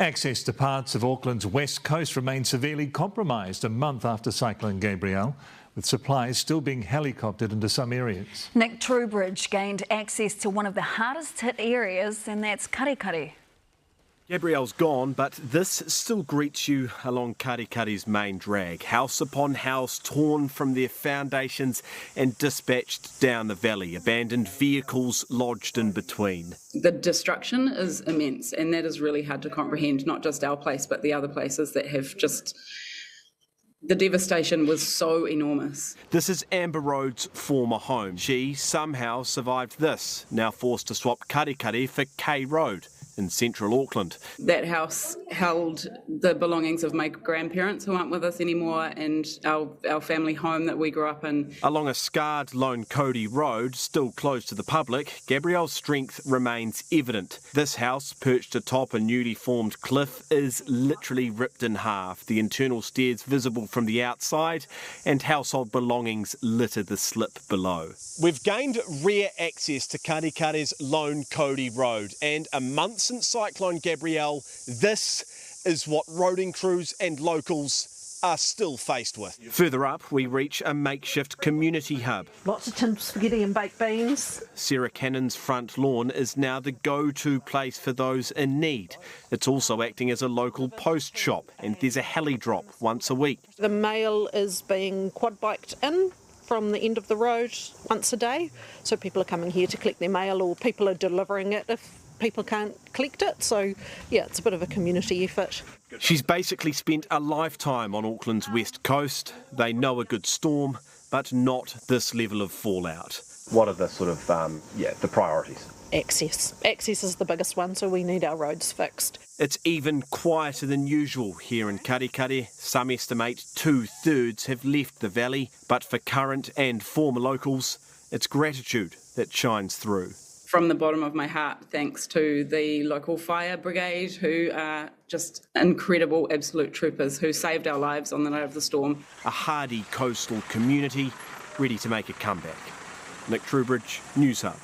Access to parts of Auckland's west coast remains severely compromised a month after Cyclone Gabrielle, with supplies still being helicoptered into some areas. Nick Trowbridge gained access to one of the hardest hit areas, and that's Karikari. Gabrielle's gone, but this still greets you along Karikari's main drag. House upon house torn from their foundations and dispatched down the valley, abandoned vehicles lodged in between. The destruction is immense, and that is really hard to comprehend, not just our place, but the other places that have just... The devastation was so enormous. This is Amber Rhodes' former home. She somehow survived this, now forced to swap Karikari for K Road in central Auckland. That house held the belongings of my grandparents who aren't with us anymore, and our family home that we grew up in. Along a scarred Lone Cody Road, still closed to the public, Gabrielle's strength remains evident. This house, perched atop a newly formed cliff, is literally ripped in half. The internal stairs visible from the outside, and household belongings litter the slip below. We've gained rare access to Karikari's Lone Cody Road, and a month since Cyclone Gabrielle, this is what roading crews and locals are still faced with. Further up, we reach a makeshift community hub. Lots of tin spaghetti and baked beans. Sarah Cannon's front lawn is now the go-to place for those in need. It's also acting as a local post shop, and there's a heli drop once a week. The mail is being quad biked in from the end of the road once a day, so people are coming here to collect their mail, or people are delivering it if people can't collect it. So yeah, it's a bit of a community effort. She's basically spent a lifetime on Auckland's west coast. They know a good storm, but not this level of fallout. What are the sort of, the priorities? Access. Access is the biggest one, so we need our roads fixed. It's even quieter than usual here in Karikari. Some estimate 2/3 have left the valley, but for current and former locals, it's gratitude that shines through. From the bottom of my heart, thanks to the local fire brigade, who are just incredible, absolute troopers who saved our lives on the night of the storm. A hardy coastal community ready to make a comeback. Nick Trowbridge, Newshub.